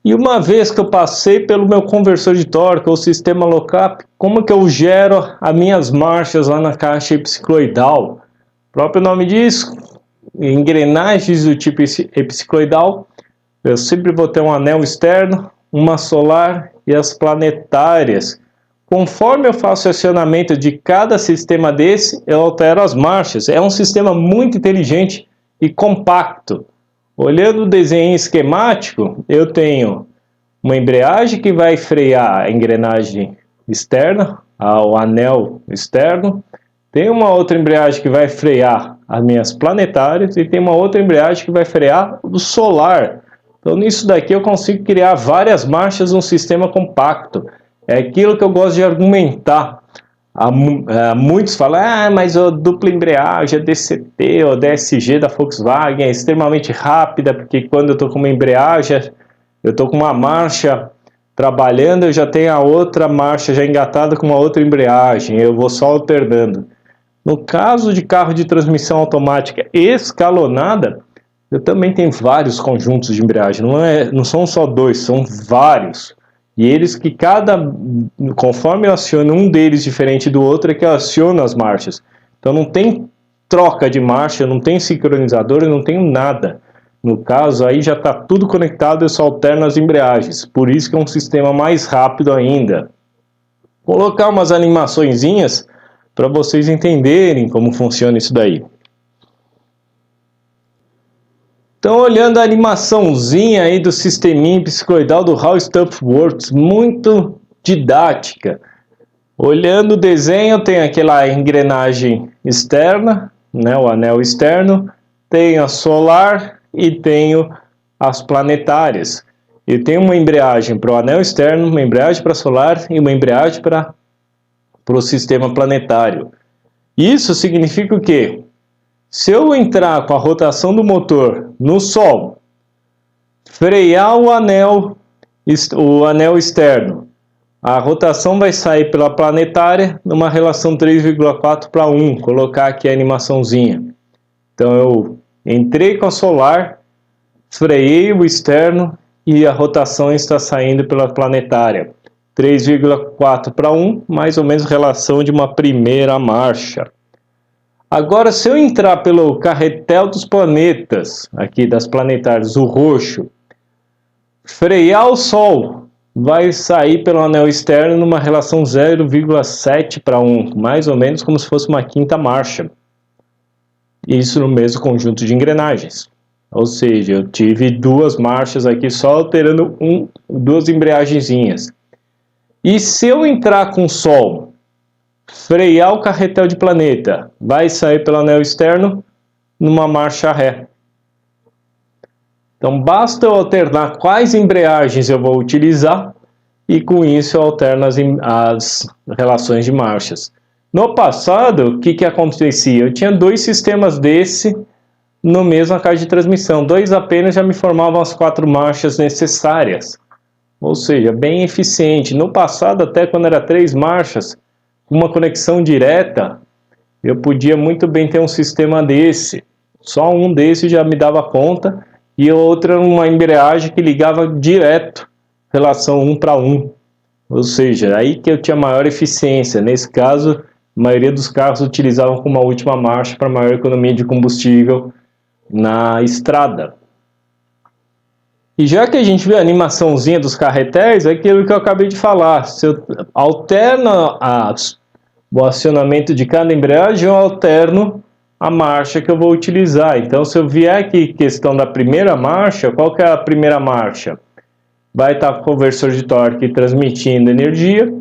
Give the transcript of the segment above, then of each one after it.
E uma vez que eu passei pelo meu conversor de torque ou sistema lockup, como que eu gero as minhas marchas lá na caixa epicicloidal? O próprio nome diz, engrenagens do tipo epicicloidal. Eu sempre vou ter um anel externo, uma solar e as planetárias. Conforme eu faço o acionamento de cada sistema desse, eu altero as marchas. É um sistema muito inteligente e compacto. Olhando o desenho esquemático, eu tenho uma embreagem que vai frear a engrenagem externa, o anel externo. Tem uma outra embreagem que vai frear as minhas planetárias e tem uma outra embreagem que vai frear o solar. Então, nisso daqui eu consigo criar várias marchas num sistema compacto. É aquilo que eu gosto de argumentar. Muitos falam, mas a dupla embreagem, a DCT ou a DSG da Volkswagen é extremamente rápida, porque quando eu estou com uma embreagem, eu estou com uma marcha trabalhando, eu já tenho a outra marcha já engatada com uma outra embreagem, eu vou só alternando. No caso de carro de transmissão automática escalonada, eu também tenho vários conjuntos de embreagem, não são só dois, são vários. E eles que conforme eu aciono um deles diferente do outro, é que eu aciono as marchas. Então não tem troca de marcha, não tem sincronizador, eu não tenho nada. No caso, aí já está tudo conectado, eu só alterno as embreagens. Por isso que é um sistema mais rápido ainda. Vou colocar umas animaçõezinhas para vocês entenderem como funciona isso daí. Então, olhando a animaçãozinha aí do sisteminha epicicloidal do How Stuff Works, muito didática. Olhando o desenho, tem aquela engrenagem externa, né, o anel externo, tem a solar e tenho as planetárias. E tem uma embreagem para o anel externo, uma embreagem para solar e uma embreagem para o sistema planetário. Isso significa o quê? Se eu entrar com a rotação do motor no Sol, frear o anel externo, a rotação vai sair pela planetária numa relação 3,4 para 1. Colocar aqui a animaçãozinha. Então eu entrei com a solar, freiei o externo e a rotação está saindo pela planetária. 3,4 para 1, mais ou menos relação de uma primeira marcha. Agora, se eu entrar pelo carretel dos planetas, aqui das planetárias, o roxo, frear o Sol, vai sair pelo anel externo numa relação 0,7 para 1, mais ou menos como se fosse uma quinta marcha. Isso no mesmo conjunto de engrenagens. Ou seja, eu tive duas marchas aqui só alterando duas embreagenzinhas. E se eu entrar com o Sol, frear o carretel de planeta, vai sair pelo anel externo numa marcha ré. Então basta eu alternar quais embreagens eu vou utilizar e com isso eu alterno as relações de marchas. No passado, o que acontecia? Eu tinha dois sistemas desse no mesmo caixa de transmissão. Dois apenas já me formavam as 4 marchas necessárias. Ou seja, bem eficiente. No passado, até quando era 3 marchas, uma conexão direta, eu podia muito bem ter um sistema desse. Só um desse já me dava conta e outra uma embreagem que ligava direto, relação 1 para 1. Ou seja, aí que eu tinha maior eficiência. Nesse caso, a maioria dos carros utilizavam como uma última marcha para maior economia de combustível na estrada. E já que a gente vê a animaçãozinha dos carretéis, é aquilo que eu acabei de falar. Se eu alterno o acionamento de cada embreagem, eu alterno a marcha que eu vou utilizar. Então, se eu vier aqui questão da primeira marcha, qual que é a primeira marcha? Vai estar o conversor de torque transmitindo energia,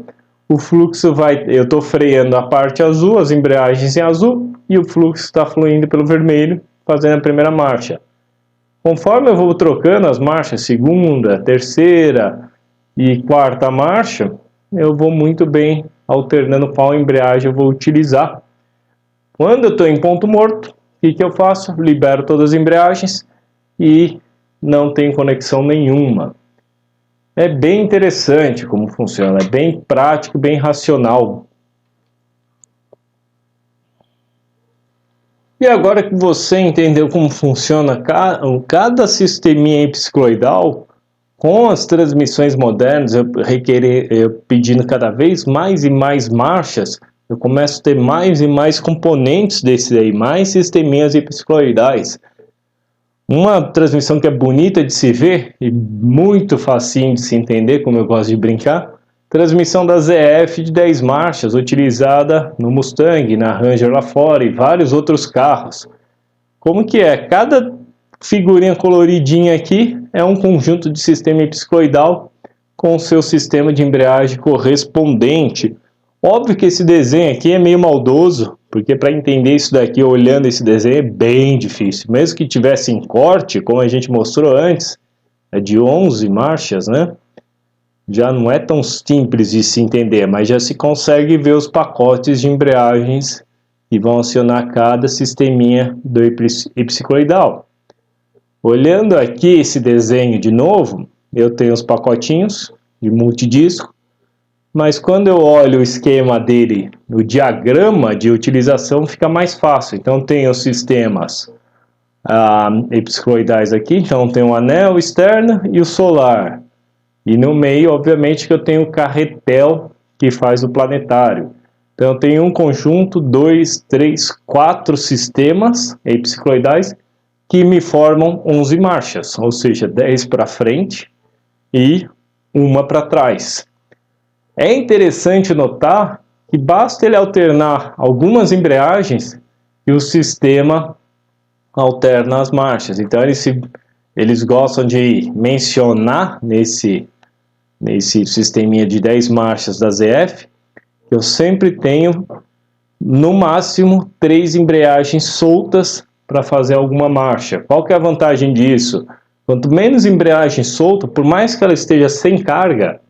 o fluxo eu estou freando a parte azul, as embreagens em azul, e o fluxo está fluindo pelo vermelho, fazendo a primeira marcha. Conforme eu vou trocando as marchas, segunda, terceira e quarta marcha, eu vou muito bem alternando qual embreagem eu vou utilizar. Quando eu estou em ponto morto, o que eu faço? Libero todas as embreagens e não tem conexão nenhuma. É bem interessante como funciona, é bem prático, bem racional. E agora que você entendeu como funciona cada sisteminha epicicloidal, Com as transmissões modernas, eu pedindo cada vez mais e mais marchas, eu começo a ter mais e mais componentes desse aí, mais sisteminhas hipsicloidais. Uma transmissão que é bonita de se ver e muito facinho de se entender, como eu gosto de brincar, transmissão da ZF de 10 marchas, utilizada no Mustang, na Ranger lá fora e vários outros carros. Como que é? Cada figurinha coloridinha aqui é um conjunto de sistema hipsicloidal com o seu sistema de embreagem correspondente. Óbvio que esse desenho aqui é meio maldoso, porque para entender isso daqui olhando esse desenho é bem difícil. Mesmo que tivesse em corte, como a gente mostrou antes, é de 11 marchas, né? Já não é tão simples de se entender, mas já se consegue ver os pacotes de embreagens que vão acionar cada sisteminha do hipsicloidal. Olhando aqui esse desenho de novo, eu tenho os pacotinhos de multidisco, mas quando eu olho o esquema dele no diagrama de utilização fica mais fácil. Então tem os sistemas hipsicloidais aqui, então tem o anel externo e o solar. E no meio, obviamente, que eu tenho o carretel que faz o planetário. Então eu tenho um conjunto, 2, 3, 4 sistemas hipsicloidais que me formam 11 marchas, ou seja, 10 para frente e uma para trás. É interessante notar que basta ele alternar algumas embreagens e o sistema alterna as marchas. Então eles gostam de mencionar nesse sisteminha de 10 marchas da ZF, que eu sempre tenho no máximo 3 embreagens soltas para fazer alguma marcha. Qual que é a vantagem disso? Quanto menos embreagem solta, por mais que ela esteja sem carga,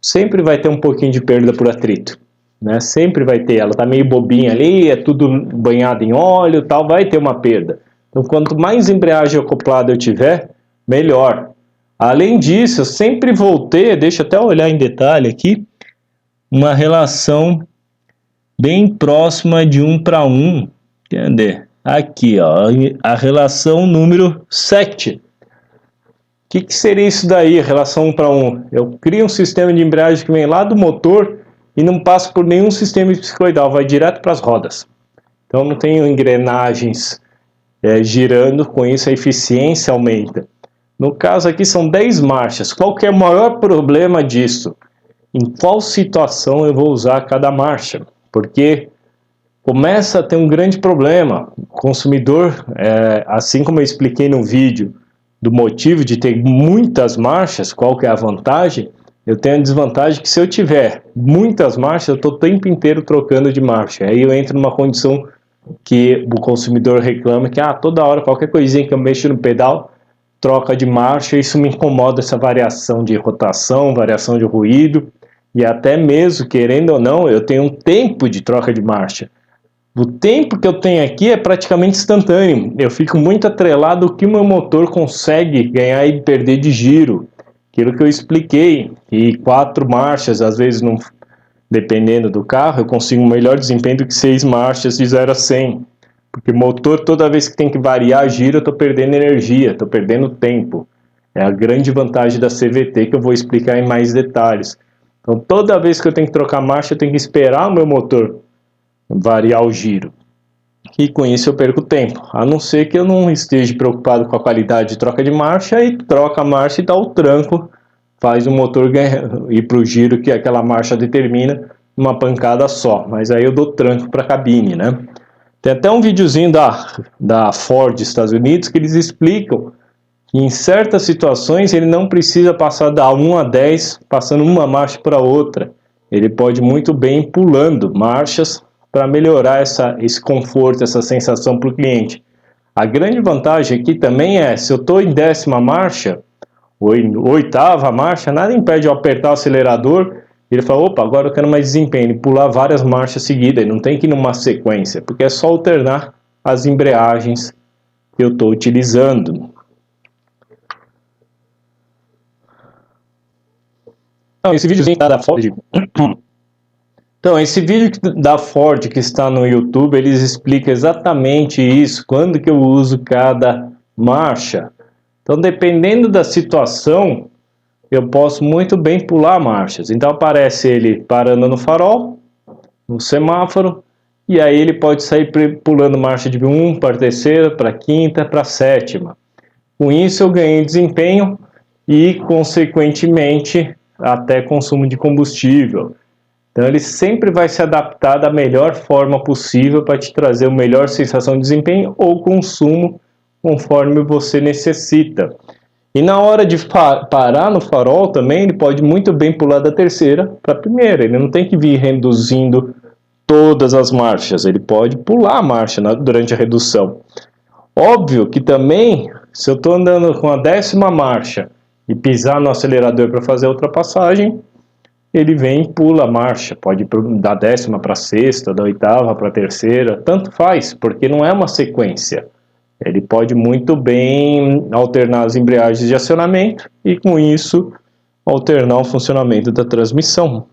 sempre vai ter um pouquinho de perda por atrito, né? Sempre vai ter, ela está meio bobinha ali, é tudo banhado em óleo, tal, vai ter uma perda. Então, quanto mais embreagem acoplada eu tiver, melhor. Além disso, eu sempre vou ter, deixa eu até olhar em detalhe aqui, uma relação bem próxima de 1 para 1. Cadê? Aqui, ó, a relação número 7. O que seria isso daí, relação 1 para 1? Eu crio um sistema de embreagem que vem lá do motor e não passa por nenhum sistema hipsicloidal, vai direto para as rodas. Então não tenho engrenagens girando, com isso a eficiência aumenta. No caso aqui são 10 marchas. Qual que é o maior problema disso? Em qual situação eu vou usar cada marcha? Porque começa a ter um grande problema. O consumidor, assim como eu expliquei no vídeo, do motivo de ter muitas marchas, qual que é a vantagem? Eu tenho a desvantagem que se eu tiver muitas marchas, eu estou o tempo inteiro trocando de marcha. Aí eu entro numa condição que o consumidor reclama que toda hora, qualquer coisinha que eu mexo no pedal, troca de marcha, isso me incomoda, essa variação de rotação, variação de ruído, e até mesmo, querendo ou não, eu tenho um tempo de troca de marcha. O tempo que eu tenho aqui é praticamente instantâneo, eu fico muito atrelado ao que o meu motor consegue ganhar e perder de giro. Aquilo que eu expliquei, e 4 marchas, às vezes, não, dependendo do carro, eu consigo um melhor desempenho do que 6 marchas de 0 a 100. Porque motor, toda vez que tem que variar giro, eu estou perdendo energia, estou perdendo tempo. É a grande vantagem da CVT que eu vou explicar em mais detalhes. Então, toda vez que eu tenho que trocar marcha, eu tenho que esperar o meu motor variar o giro. E com isso eu perco tempo. A não ser que eu não esteja preocupado com a qualidade de troca de marcha, e troca a marcha e dá o tranco, faz o motor ir para o giro que aquela marcha determina, uma pancada só. Mas aí eu dou tranco para a cabine, né? Tem até um videozinho da Ford Estados Unidos que eles explicam que em certas situações ele não precisa passar da 1 a 10, passando uma marcha para outra. Ele pode muito bem ir pulando marchas para melhorar esse conforto, essa sensação para o cliente. A grande vantagem aqui também é, se eu estou em 10ª marcha, ou em 8ª marcha, nada impede eu apertar o acelerador. Ele fala, opa, agora eu quero mais desempenho, e pular várias marchas seguidas, não tem que ir numa sequência, porque é só alternar as embreagens que eu estou utilizando. Então, esse videozinho da Ford, esse vídeo da Ford que está no YouTube, eles explicam exatamente isso, quando que eu uso cada marcha. Então, dependendo da situação, eu posso muito bem pular marchas. Então aparece ele parando no farol, no semáforo, e aí ele pode sair pulando marcha de 1 para a terceira, para a quinta, para a sétima. Com isso eu ganhei desempenho e, consequentemente, até consumo de combustível. Então ele sempre vai se adaptar da melhor forma possível para te trazer a melhor sensação de desempenho ou consumo conforme você necessita. E na hora de parar no farol também, ele pode muito bem pular da terceira para a primeira. Ele não tem que vir reduzindo todas as marchas, ele pode pular a marcha durante a redução. Óbvio que também, se eu estou andando com a 10ª marcha e pisar no acelerador para fazer a ultrapassagem, ele vem e pula a marcha, pode ir da 10ª para a 6ª, da 8ª para a terceira, tanto faz, porque não é uma sequência. Ele pode muito bem alternar as embreagens de acionamento e, com isso, alternar o funcionamento da transmissão.